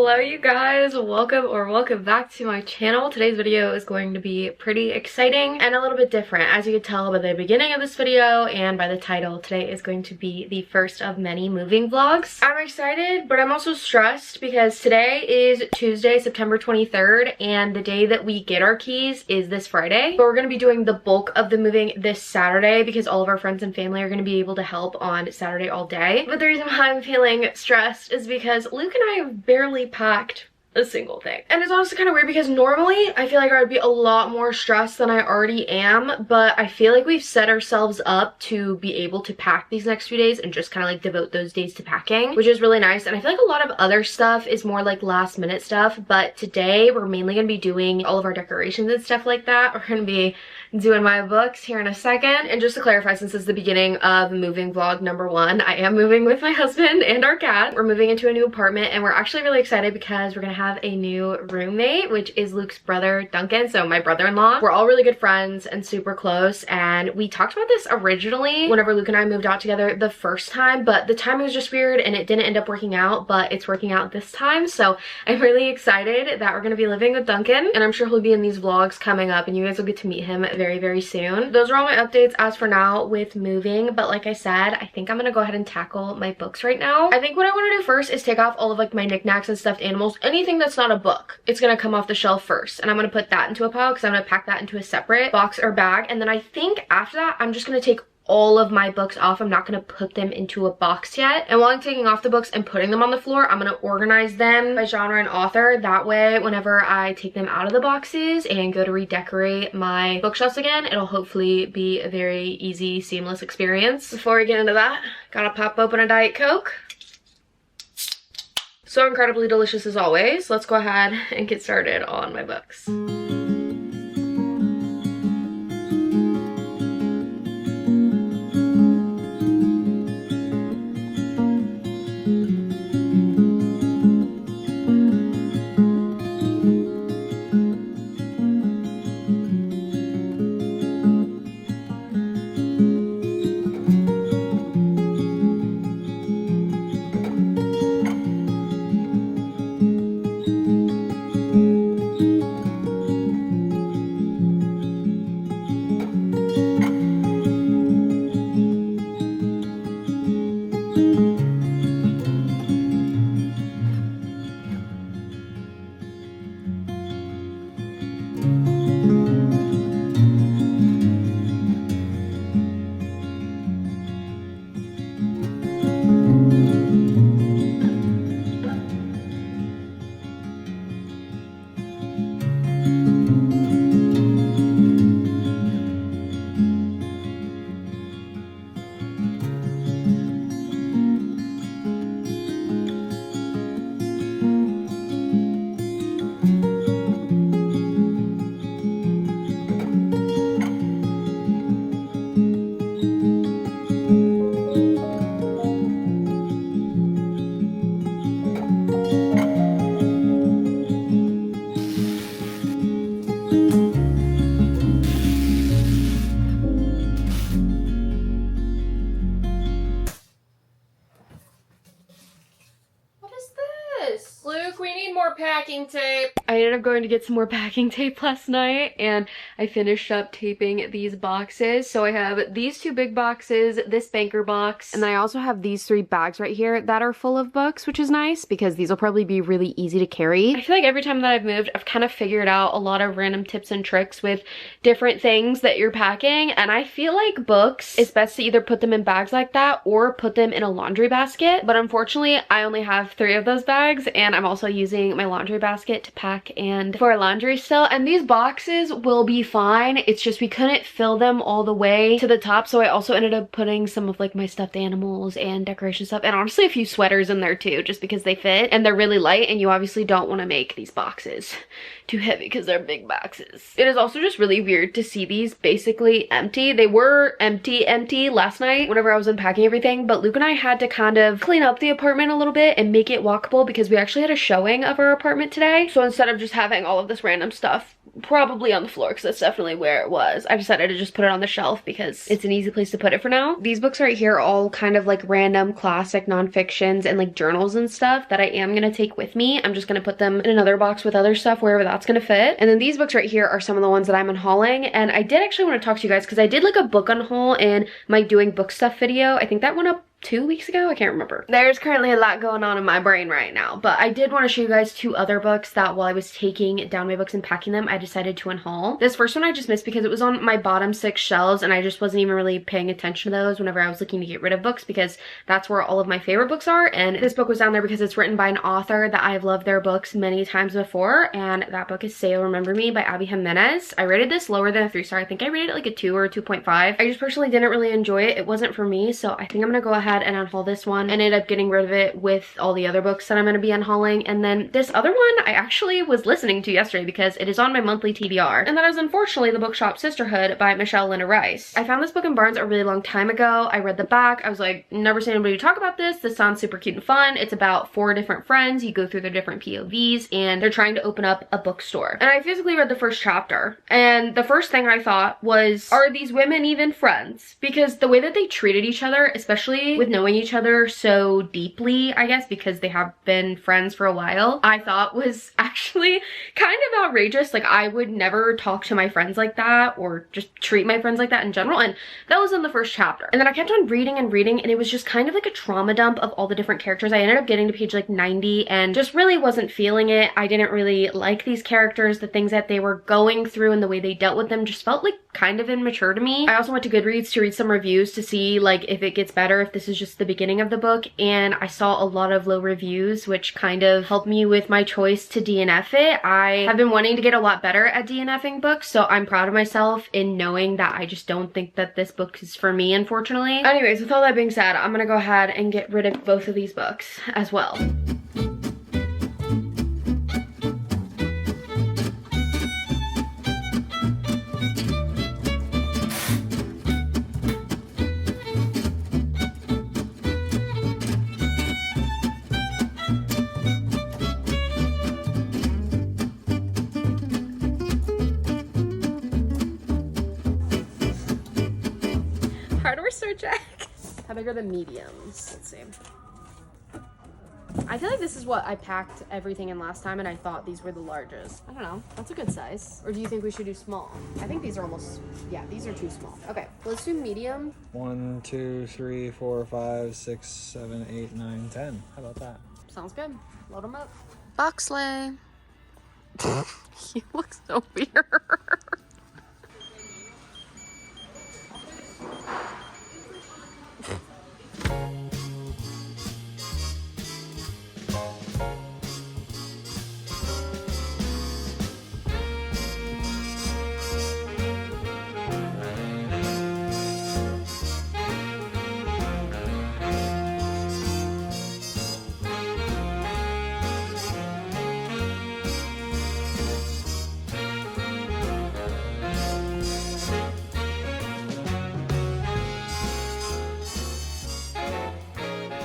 Hello you guys, welcome back to my channel. Today's video is going to be pretty exciting and a little bit different. As you can tell by the beginning of this video and by the title, today is going to be the first of many moving vlogs. I'm excited, but I'm also stressed because today is Tuesday, September 23rd, and the day that we get our keys is this Friday. But we're going to be doing the bulk of the moving this Saturday because all of our friends and family are going to be able to help on Saturday all day. But the reason why I'm feeling stressed is because Luke and I have barely packed a single thing. And it's honestly kind of weird because normally I feel like I would be a lot more stressed than I already am, but I feel like we've set ourselves up to be able to pack these next few days and just kind of like devote those days to packing, which is really nice. And I feel like a lot of other stuff is more like last minute stuff, but today we're mainly going to be doing all of our decorations and stuff like that. We're going to be doing my books here in a second. And just to clarify, since this is the beginning of moving vlog number 1, I am moving with my husband and our cat. We're moving into a new apartment and we're actually really excited because we're gonna have a new roommate, which is Luke's brother Duncan, so my brother-in-law. We're all really good friends and super close, and we talked about this originally whenever Luke and I moved out together the first time, but the timing was just weird and it didn't end up working out, but it's working out this time. So I'm really excited that we're gonna be living with Duncan, and I'm sure he'll be in these vlogs coming up and you guys will get to meet him very soon. Those are all my updates as for now with moving, but like I said, I think I'm gonna go ahead and tackle my books right now. I think what I want to do first is take off all of like my knickknacks and stuffed animals. Anything that's not a book, it's gonna come off the shelf first, and I'm gonna put that into a pile because I'm gonna pack that into a separate box or bag. And then I think after that I'm just gonna take all of my books off. I'm not going to put them into a box yet. And while I'm taking off the books and putting them on the floor, I'm going to organize them by genre and author. That way, whenever I take them out of the boxes and go to redecorate my bookshelves again, it'll hopefully be a very easy, seamless experience. Before we get into that, gotta pop open a Diet Coke. So incredibly delicious as always. Let's go ahead and get started on my books. Packing tape. I ended up going to get some more packing tape last night and I finished up taping these boxes. So I have these 2 big boxes, this banker box, and then I also have these 3 bags right here that are full of books, which is nice because these will probably be really easy to carry. I feel like every time that I've moved, I've kind of figured out a lot of random tips and tricks with different things that you're packing, and I feel like books, it's best to either put them in bags like that or put them in a laundry basket. But unfortunately, I only have 3 of those bags, and I'm also using my laundry basket to pack and for laundry still, and these boxes will be fine. It's just we couldn't fill them all the way to the top, so I also ended up putting some of like my stuffed animals and decoration stuff, and honestly a few sweaters in there too, just because they fit and they're really light, and you obviously don't want to make these boxes too heavy because they're big boxes. It is also just really weird to see these basically empty. They were empty last night whenever I was unpacking everything, but Luke and I had to kind of clean up the apartment a little bit and make it walkable because we actually had a showing of our our apartment today. So instead of just having all of this random stuff probably on the floor, because that's definitely where it was, I decided to just put it on the shelf because it's an easy place to put it for now. These books right here are all kind of like random classic nonfictions and like journals and stuff that I am gonna take with me. I'm just gonna put them in another box with other stuff wherever that's gonna fit. And then these books right here are some of the ones that I'm unhauling. And I did actually want to talk to you guys because I did like a book unhaul in my doing book stuff video. I think that went up 2 weeks ago, I can't remember. There's currently a lot going on in my brain right now, but I did want to show you guys 2 other books that while I was taking down my books and packing them, I decided to unhaul. This first one I just missed because it was on my bottom 6 shelves and I just wasn't even really paying attention to those whenever I was looking to get rid of books, because that's where all of my favorite books are. And this book was down there because it's written by an author that I've loved their books many times before, and that book is Say You'll Remember Me by Abby Jimenez. I rated this lower than a 3-star. I think I rated it like a 2 or a 2.5. I just personally didn't really enjoy it. It wasn't for me, so I think I'm gonna go ahead and unhaul this one and ended up getting rid of it with all the other books that I'm going to be unhauling. And then this other one I actually was listening to yesterday because it is on my monthly TBR, and that is unfortunately The Bookshop Sisterhood by Michelle Linda Rice. I found this book in Barnes a really long time ago. I read the back. I was like, never seen anybody talk about this. This sounds super cute and fun. It's about 4 different friends. You go through their different POVs and they're trying to open up a bookstore. And I physically read the first chapter, and the first thing I thought was, are these women even friends? Because the way that they treated each other, especially with knowing each other so deeply, I guess, because they have been friends for a while, I thought was actually kind of outrageous. Like, I would never talk to my friends like that or just treat my friends like that in general. And that was in the first chapter. And then I kept on reading and reading, and it was just kind of like a trauma dump of all the different characters. I ended up getting to page like 90 and just really wasn't feeling it. I didn't really like these characters. The things that they were going through and the way they dealt with them just felt like kind of immature to me. I also went to Goodreads to read some reviews to see like if it gets better, if this is just the beginning of the book, and I saw a lot of low reviews, which kind of helped me with my choice to DNF it. I have been wanting to get a lot better at DNFing books, so I'm proud of myself in knowing that I just don't think that this book is for me, unfortunately. Anyways, with all that being said, I'm gonna go ahead and get rid of both of these books as well. Hardware store check. How big are the mediums? Let's see. I feel like this is what I packed everything in last time, and I thought these were the largest. I don't know. That's a good size. Or do you think we should do small? I think these are almost, yeah, these are too small. Okay, let's do medium. 1, 2, 3, 4, 5, 6, 7, 8, 9, 10. How about that? Sounds good. Load them up. Boxley. You look so weird.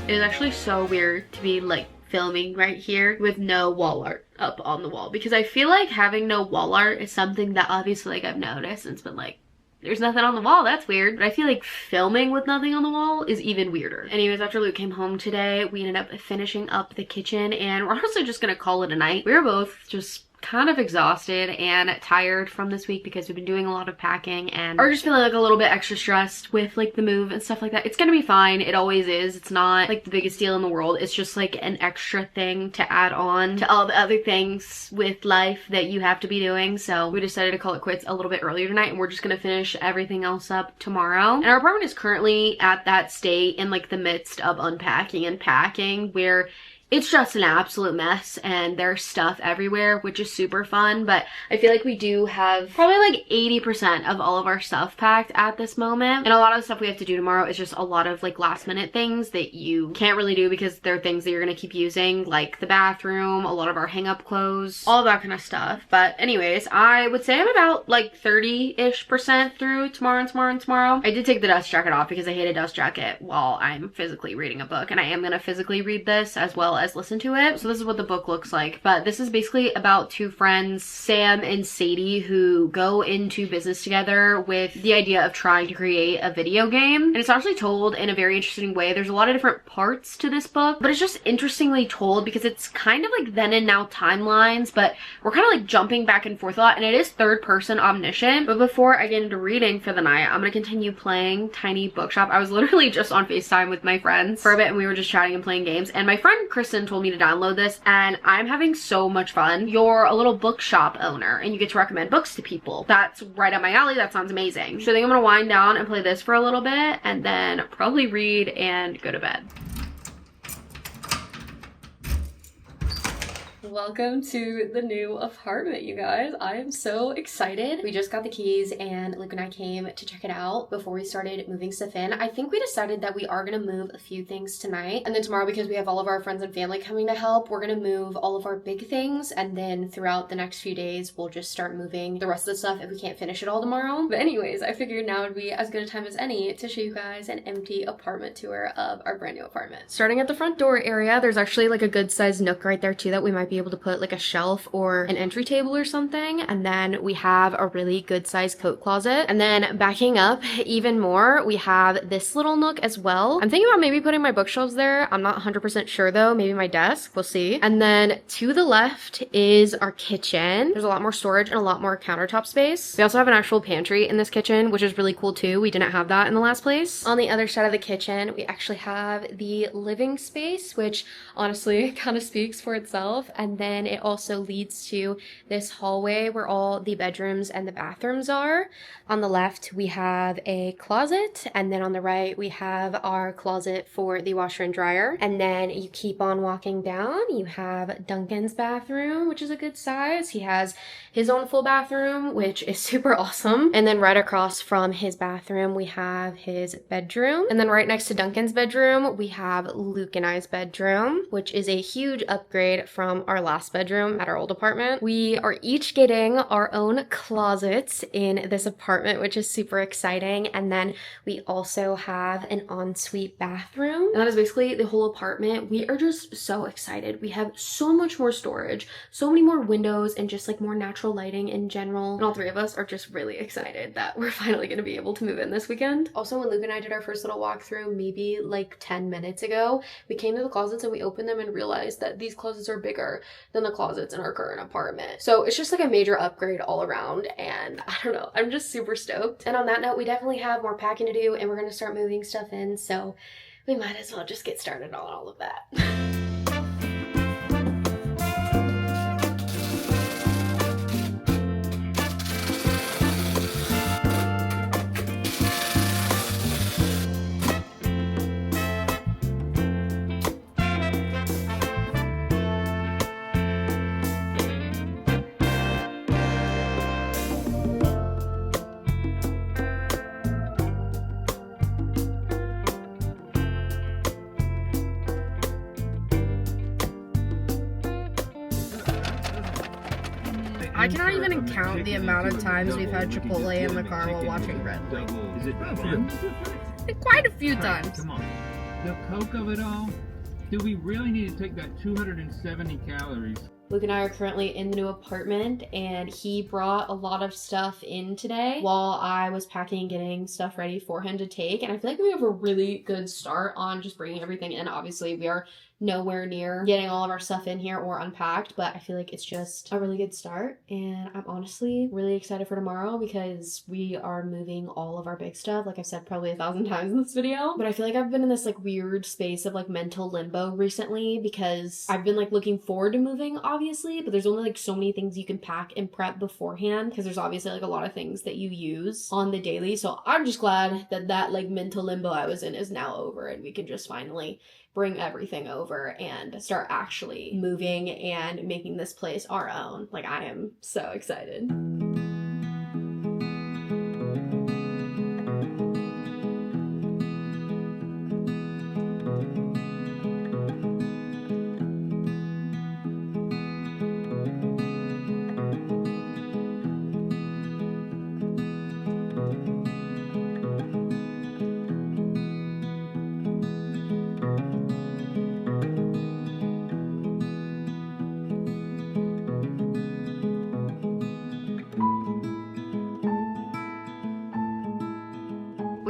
It is actually so weird to be like filming right here with no wall art up on the wall, because I feel like having no wall art is something that obviously like I've noticed and it's been like, there's nothing on the wall, that's weird. But I feel like filming with nothing on the wall is even weirder. Anyways, after Luke came home today, we ended up finishing up the kitchen, and we're honestly just gonna call it a night. We were both just kind of exhausted and tired from this week because we've been doing a lot of packing and are just feeling like a little bit extra stressed with like the move and stuff like that. It's gonna be fine. It always is. It's not like the biggest deal in the world. It's just like an extra thing to add on to all the other things with life that you have to be doing. So we decided to call it quits a little bit earlier tonight, and we're just gonna finish everything else up tomorrow. And our apartment is currently at that state in like the midst of unpacking and packing where it's just an absolute mess and there's stuff everywhere, which is super fun. But I feel like we do have probably like 80% of all of our stuff packed at this moment. And a lot of the stuff we have to do tomorrow is just a lot of like last minute things that you can't really do because they're things that you're gonna keep using, like the bathroom, a lot of our hang up clothes, all that kind of stuff. But anyways, I would say I'm about like 30-ish% through tomorrow and tomorrow and tomorrow. I did take the dust jacket off because I hate a dust jacket while I'm physically reading a book, and I am gonna physically read this as well as listen to it. So this is what the book looks like. But this is basically about two friends, Sam and Sadie, who go into business together with the idea of trying to create a video game. And it's actually told in a very interesting way. There's a lot of different parts to this book, but it's just interestingly told because it's kind of like then and now timelines, but we're kind of like jumping back and forth a lot, and it is third person omniscient. But before I get into reading for the night, I'm gonna continue playing Tiny Bookshop. I was literally just on FaceTime with my friends for a bit and we were just chatting and playing games, and my friend Kristen told me to download this and I'm having so much fun. You're a little bookshop owner and you get to recommend books to people. That's right up my alley. That sounds amazing. So I think I'm gonna wind down and play this for a little bit and then probably read and go to bed. Welcome to the new apartment, you guys. I am so excited. We just got the keys and Luke and I came to check it out before we started moving stuff in. I think we decided that we are gonna move a few things tonight, and then tomorrow, because we have all of our friends and family coming to help, we're gonna move all of our big things, and then throughout the next few days we'll just start moving the rest of the stuff if we can't finish it all tomorrow. But anyways, I figured now would be as good a time as any to show you guys an empty apartment tour of our brand new apartment. Starting at the front door area, there's actually like a good sized nook right there too that we might be able to put like a shelf or an entry table or something. And then we have a really good sized coat closet. And then backing up even more, we have this little nook as well. I'm thinking about maybe putting my bookshelves there. I'm not 100% sure though. Maybe my desk, we'll see. And then to the left is our kitchen. There's a lot more storage and a lot more countertop space. We also have an actual pantry in this kitchen, which is really cool too. We didn't have that in the last place. On the other side of the kitchen, we actually have the living space, which honestly kind of speaks for itself. And then it also leads to this hallway where all the bedrooms and the bathrooms are. On the left, we have a closet, and then on the right, we have our closet for the washer and dryer. And then you keep on walking down, you have Duncan's bathroom, which is a good size. He has his own full bathroom, which is super awesome. And then right across from his bathroom, we have his bedroom. And then right next to Duncan's bedroom, we have Luke and I's bedroom, which is a huge upgrade from our last bedroom at our old apartment. We are each getting our own closets in this apartment, which is super exciting. And then we also have an ensuite bathroom. And that is basically the whole apartment. We are just so excited. We have so much more storage, so many more windows, and just like more natural lighting in general. And all three of us are just really excited that we're finally gonna be able to move in this weekend. Also, when Luke and I did our first little walkthrough, maybe like 10 minutes ago, we came to the closets and we opened them and realized that these closets are bigger than the closets in our current apartment. So it's just like a major upgrade all around, and I don't know, I'm just super stoked. And on that note, we definitely have more packing to do and we're gonna start moving stuff in, so we might as well just get started on all of that. I cannot even count the amount of times we've had Chipotle in the car while watching Red. Is it fun? Quite a few times. Come on. The Coke of it all? Do we really need to take that 270 calories? Luke and I are currently in the new apartment, and he brought a lot of stuff in today while I was packing and getting stuff ready for him to take. And I feel like we have a really good start on just bringing everything in. Obviously, we are nowhere near getting all of our stuff in here or unpacked, but I feel like it's just a really good start. And I'm honestly really excited for tomorrow because we are moving all of our big stuff, like I've said probably 1,000 times in this video. But I feel like I've been in this like weird space of like mental limbo recently because I've been like looking forward to moving, obviously, but there's only like so many things you can pack and prep beforehand because there's obviously like a lot of things that you use on the daily. So I'm just glad that that like mental limbo I was in is now over and we can just finally bring everything over and start actually moving and making this place our own. Like, I am so excited.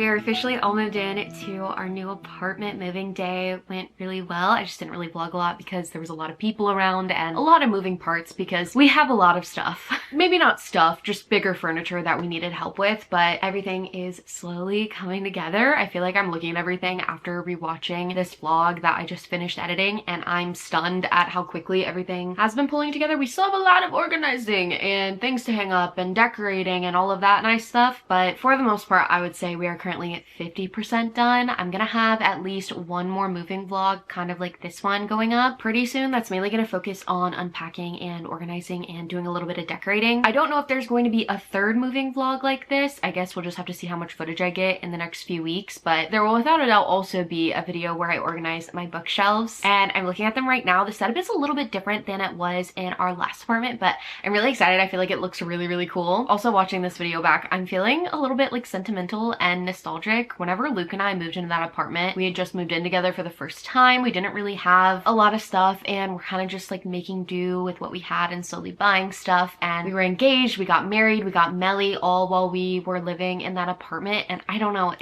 We are officially all moved in to our new apartment. Moving day went really well. I just didn't really vlog a lot because there was a lot of people around and a lot of moving parts because we have a lot of stuff. Maybe not stuff, just bigger furniture that we needed help with, but everything is slowly coming together. I feel like I'm looking at everything after rewatching this vlog that I just finished editing, and I'm stunned at how quickly everything has been pulling together. We still have a lot of organizing and things to hang up and decorating and all of that nice stuff, but for the most part, I would say we are currently at 50% done. I'm gonna have at least one more moving vlog, kind of like this one, going up pretty soon. That's mainly gonna focus on unpacking and organizing and doing a little bit of decorating. I don't know if there's going to be a third moving vlog like this. I guess we'll just have to see how much footage I get in the next few weeks, but there will without a doubt also be a video where I organize my bookshelves, and I'm looking at them right now. The setup is a little bit different than it was in our last apartment, but I'm really excited. I feel like it looks really, really cool. Also, watching this video back, I'm feeling a little bit like sentimental and nostalgic. Whenever Luke and I moved into that apartment, we had just moved in together for the first time. We didn't really have a lot of stuff, and we're kind of just like making do with what we had and slowly buying stuff. And we were engaged, we got married, we got Melly, all while we were living in that apartment. And I don't know,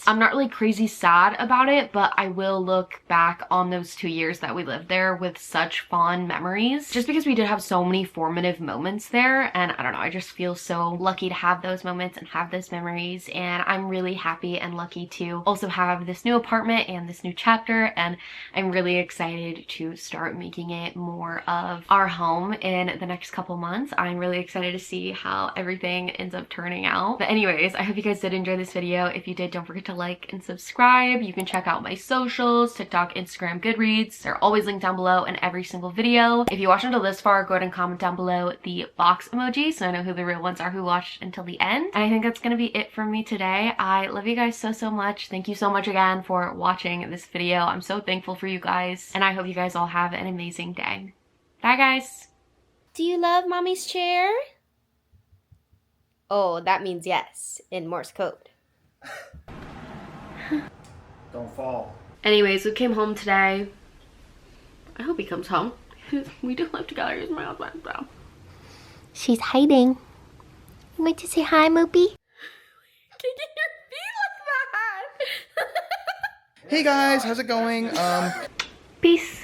I'm not really crazy sad about it, but I will look back on those 2 years that we lived there with such fond memories, just because we did have so many formative moments there. And I don't know, I just feel so lucky to have those moments and have those memories, and I'm really happy and lucky to also have this new apartment and this new chapter, and I'm really excited to start making it more of our home in the next couple months. I'm really excited to see how everything ends up turning out. But anyways, I hope you guys did enjoy this video. If you did, don't forget to like and subscribe. You can check out my socials, TikTok, Instagram, Goodreads. They're always linked down below in every single video. If you watched until this far, go ahead and comment down below the box emoji so I know who the real ones are who watched until the end. And I think that's gonna be it from me today. I love you guys so much. Thank you so much again for watching this video. I'm so thankful for you guys, and I hope you guys all have an amazing day. Bye guys. Do you love mommy's chair? Oh, that means yes in Morse code. Don't fall. Anyways, we came home today. I hope he comes home. We do live together. He's my husband, so. She's hiding. You want to say hi, Moopy? Kicking your feet like that. Hey guys, how's it going? Peace.